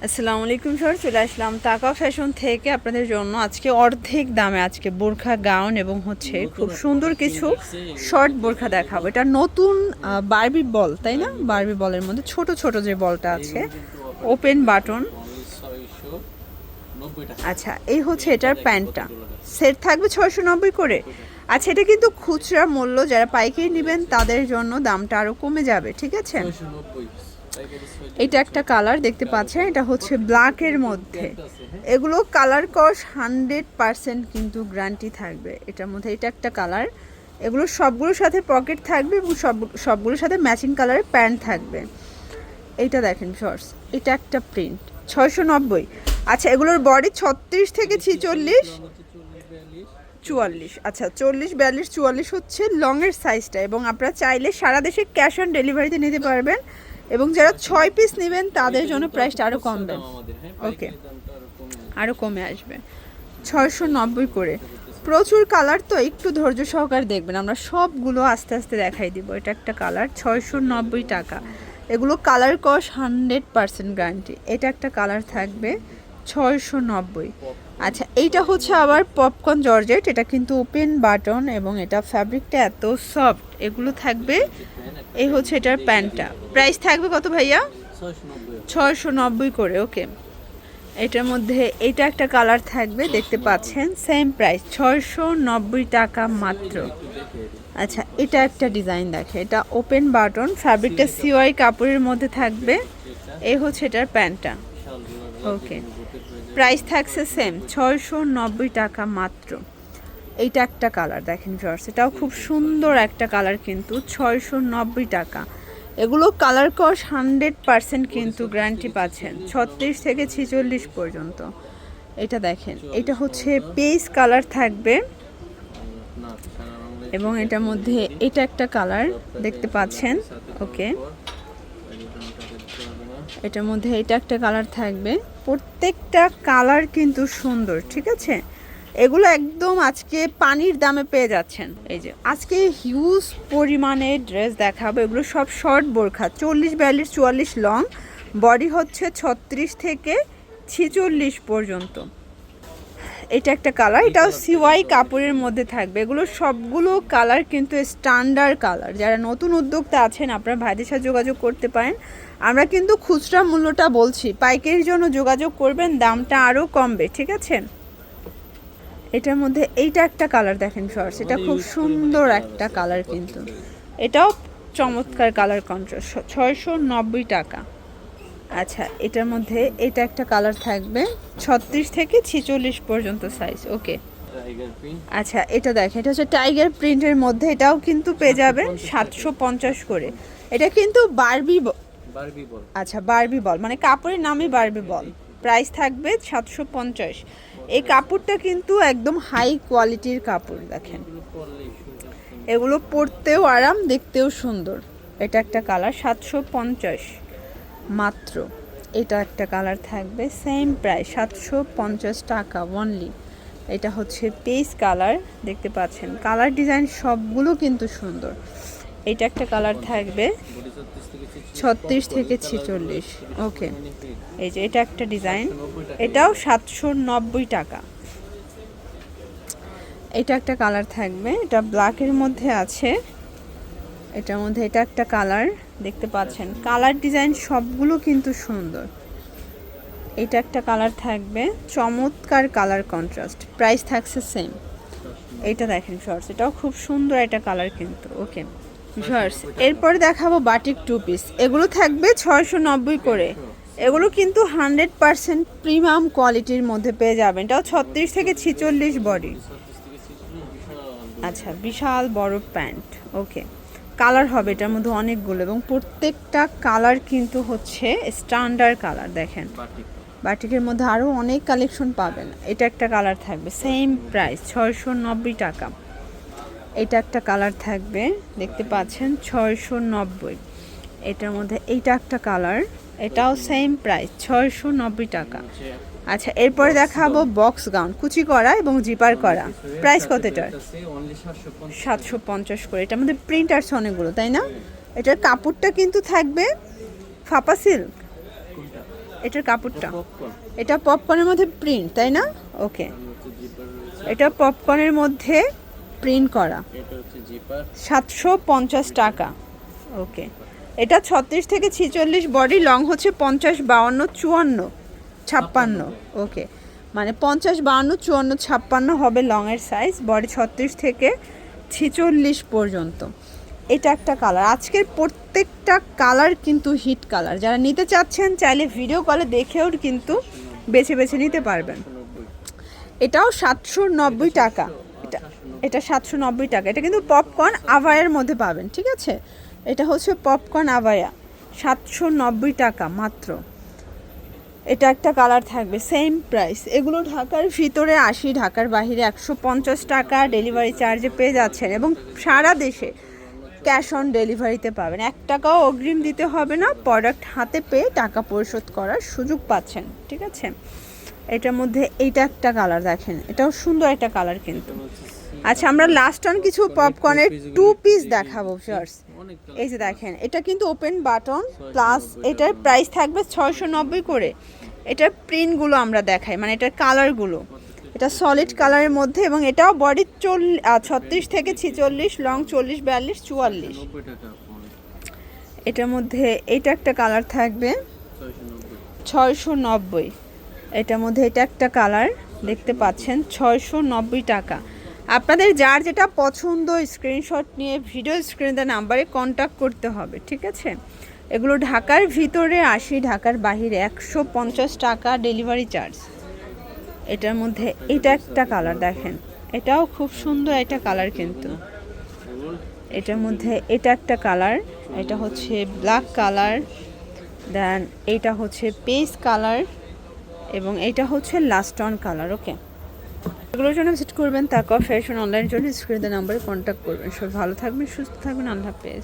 আসসালামু আলাইকুম স্যার, চলে আসলাম তাকা ফ্যাশন থেকে আপনাদের জন্য আজকে অর্ধেক দামে আজকে বোরখা গাউন এবং হচ্ছে খুব সুন্দর কিছু শর্ট বোরখা দেখাবো। এটা নতুন বারবি বল, তাই না? বারবি বলের মধ্যে ছোট ছোট যে বলটা আছে, ওপেন বাটন। আচ্ছা, এই হচ্ছে এটার প্যান্টটা, সেট থাকবে 690 করে। আচ্ছা, এটা কিন্তু খুচরা মূল্য, যারা পাইকারি নেবেন তাদের জন্য দামটা আরও কমে যাবে, ঠিক আছে? এটা একটা কালার দেখতে পাচ্ছেন, এটা হচ্ছে ব্ল্যাকের মধ্যে। এগুলো কালার কস 100% কিন্তু গ্যারান্টি থাকবে এটার মধ্যে। এটা একটা কালার, এগুলো সবগুলোর সাথে পকেট থাকবে এবং সবগুলোর সাথে ম্যাচিং কালারের প্যান্ট থাকবে। এইটা দেখেন শর্টস, এটা একটা প্রিন্ট 690। আচ্ছা, এগুলোর বডি 36 থেকে 46 44। আচ্ছা, 40 42 44 হচ্ছে লংয়ের সাইজটা, এবং আপনারা চাইলে সারা দেশে ক্যাশ অন ডেলিভারিতে নিতে পারবেন। এবং যারা 6 পিস নেবেন তাদের জন্য প্রাইসটা আরও কমবে। ওকে, আরও কমে আসবে 690 করে। প্রচুর কালার, তো একটু ধৈর্য সহকারে দেখবেন, আমরা সবগুলো আস্তে আস্তে দেখাই দিব। এটা একটা কালার 690 টাকা। এগুলো কালার কস 100% গ্যারান্টি। এটা একটা কালার থাকবে 690। আচ্ছা, এইটা হচ্ছে আবার পপকর্ন জর্জেট, এটা কিন্তু ওপেন বাটন এবং এটা ফ্যাব্রিকটা এত সফট। এগুলো থাকবে, এই হচ্ছে এটার প্যান্টটা। প্রাইস থাকবে কত ভাইয়া? 690 করে। ওকে, এটার মধ্যে এটা একটা কালার থাকবে, দেখতে পাচ্ছেন, সেম প্রাইস 690 টাকা মাত্র। আচ্ছা, এটা একটা ডিজাইন দেখে, এটা ওপেন বাটন, ফ্যাব্রিকটা সিওয়াই কাপড়ের মধ্যে থাকবে। এই হচ্ছে এটার প্যান্টটা। ওকে, প্রাইস থাকছে সেম 690 টাকা মাত্র। এইটা একটা কালার দেখেন ভিউয়ার্স, এটাও খুব সুন্দর একটা কালার, কিন্তু 690 টাকা। এগুলো কালার কস 100% কিন্তু গ্যারান্টি পাচ্ছেন, 36 থেকে 46 পর্যন্ত। এটা দেখেন, এটা হচ্ছে পেস কালার থাকবে, এবং এটার মধ্যে এটা একটা কালার দেখতে পাচ্ছেন। ওকে, এটার মধ্যে এটা একটা কালার থাকবে। প্রত্যেকটা কালার কিন্তু সুন্দর, ঠিক আছে? এগুলো একদম আজকে পানির দামে পেয়ে যাচ্ছেন। এই যে আজকে হিউজ পরিমাণে ড্রেস দেখাবো, এগুলো সব শর্ট বোরখা, 40 42 44 লং, বডি হচ্ছে 36 থেকে 46 পর্যন্ত। এটা একটা কালার, এটাও সিওয়াই কাপড়ের মধ্যে থাকবে। এগুলো সবগুলো কালার কিন্তু স্ট্যান্ডার্ড কালার। যারা নতুন উদ্যোক্তা আছেন আপনারা ভাইদের সাথে যোগাযোগ করতে পারেন। আমরা কিন্তু খুচরা মূল্যটা বলছি, পাইকারির জন্য যোগাযোগ করবেন, দামটা আরও কমবে, ঠিক আছে? এটার মধ্যে এইটা একটা কালার দেখেন শর্টস, এটা খুব সুন্দর একটা কালার, কিন্তু এটাও চমৎকার কালার কন্ট্রাস্ট, 690 টাকা। আচ্ছা, এটার মধ্যে এটা একটা কালার থাকবে, 36 থেকে 46 পর্যন্ত সাইজ। ওকে, আচ্ছা, এটা দেখেন, এটা হচ্ছে টাইগার প্রিন্টের মধ্যে, এটাও কিন্তু পেয়ে যাবেন 750 করে। এটা কিন্তু বারবি বল। আচ্ছা, বারবি বল মানে কাপড়ের নামই বারবি বল। প্রাইস থাকবে 750। এই কাপড়টা কিন্তু একদম হাই কোয়ালিটির কাপড়, দেখেন, এগুলো পরতেও আরাম, দেখতেও সুন্দর। এটা একটা কালার 750 মাত্র। এটা একটা কালার থাকবে, সেম প্রাইস 750 টাকা অনলি। এটা হচ্ছে পেস কালার, দেখতে পাচ্ছেন, কালার ডিজাইন সবগুলো কিন্তু সুন্দর। এটা একটা কালার থাকবে 36 থেকে 46। ওকে, এই যে এটা একটা ডিজাইন, এটাও 790 টাকা। এটা একটা কালার থাকবে, এটা ব্ল্যাকের মধ্যে আছে। এটার মধ্যে এটা একটা কালার দেখতে পাচ্ছেন, কালার ডিজাইন সবগুলো কিন্তু সুন্দর। এটা একটা কালার থাকবে, চমৎকার কালার কন্ট্রাস্ট, প্রাইস থাকছে সেম। এইটা দেখেন শর্টস, এটাও খুব সুন্দর একটা কালার কিন্তু। ওকে শর্টস, এরপরে দেখাবো বাটিক টু পিস, এগুলো থাকবে 690 করে। এগুলো কিন্তু 100% প্রিমিয়াম কোয়ালিটির মধ্যে পেয়ে যাবেন। এটাও 36 থেকে 46 বডি। আচ্ছা, বিশাল বড় প্যান্ট। ওকে, কালার হবে এটার মধ্যে অনেকগুলো, এবং প্রত্যেকটা কালার কিন্তু হচ্ছে স্ট্যান্ডার্ড কালার। দেখেন, বাটিকের মধ্যে আরও অনেক কালেকশন পাবেন। এটা একটা কালার থাকবে, সেম প্রাইস 690 টাকা। এটা একটা কালার থাকবে, দেখতে পাচ্ছেন, 690। এটার মধ্যে এইটা একটা কালার, এটাও সেম প্রাইস 690 টাকা। আচ্ছা, এরপরে দেখাবো বক্স গাউন, কুচি করা এবং জিপার করা। প্রাইস কত এটার? 750 করে। এটার মধ্যে প্রিন্ট আছে অনেকগুলো, তাই না? এটার কাপড়টা কিন্তু থাকবে ফাপা সিল্ক। এটার কাপড়টা, এটা পপকর্নের মধ্যে প্রিন্ট, তাই না? ওকে, এটা পপকর্নের মধ্যে প্রিন্ট করা, 750 টাকা। ওকে, এটা 36 থেকে 46, বডি লং হচ্ছে 50, 52, 54, 56। ওকে, মানে 50, 52, 54, 56 হবে লংয়ের সাইজ, বডি 36 থেকে 46 পর্যন্ত। এটা একটা কালার, আজকের প্রত্যেকটা কালার কিন্তু হিট কালার। যারা নিতে চাচ্ছেন চাইলে ভিডিও কলে দেখেও কিন্তু বেছে বেছে নিতে পারবেন। এটাও 790 টাকা, এটা 790 টাকা। এটা কিন্তু পপকর্ন আভায়ার মধ্যে পাবেন, ঠিক আছে? এটা হচ্ছে পপকর্ন আভায়া, 790 টাকা মাত্র। এটা একটা কালার থাকবে, সেম প্রাইস। এগুলো ঢাকার ভিতরে 80, ঢাকার বাইরে 150 টাকা ডেলিভারি চার্জে পেয়ে যাচ্ছেন, এবং সারা দেশে ক্যাশ অন ডেলিভারিতে পাবেন। 1 টাকাও অগ্রিম দিতে হবে না, প্রোডাক্ট হাতে পেয়ে টাকা পরিশোধ করার সুযোগ পাচ্ছেন, ঠিক আছে? এটার মধ্যে এইটা একটা কালার দেখেন, এটাও সুন্দর একটা কালার কিন্তু। আচ্ছা, আমরা লাস্ট অন কিছু পপকর্নের 2 পিস দেখাবো ভিউয়ার্স। এই যে দেখেন, এটা কিন্তু ওপেন বাটন প্লাস, এটার প্রাইস থাকবে 690 করে। এটার প্রিন্টগুলো আমরা দেখাই, মানে এটার কালারগুলো, এটা সলিড কালারের মধ্যে, এবং এটাও বডি 36 থেকে 46, লং 40, 42, 44। এটার মধ্যে এটা একটা কালার থাকবে 690। এটার মধ্যে এটা একটা কালার দেখতে পাচ্ছেন, 690 টাকা। আপনাদের যার যেটা পছন্দ স্ক্রিনশট নিয়ে ভিডিও স্ক্রিনে নাম্বারে কন্ট্যাক্ট করতে হবে, ঠিক আছে? এগুলো ঢাকার ভিতরে 80, ঢাকার বাইরে 150 টাকা ডেলিভারি চার্জ। এটার মধ্যে এটা একটা কালার দেখেন, এটাও খুব সুন্দর একটা কালার কিন্তু। এটার মধ্যে এটা একটা কালার, এটা হচ্ছে ব্ল্যাক কালার, দেন এটা হচ্ছে পেস্ট কালার, এবং এটা হচ্ছে লাস্ট অন কালার। ওকে, এগুলোর জন্য ভিজিট করবেন তারপর ফ্যাশন অনলাইনের জন্য স্ক্রিনে নাম্বারে কন্ট্যাক্ট করবেন। সব ভালো থাকবেন, সুস্থ থাকবেন, আল্লাহ হাফেজ।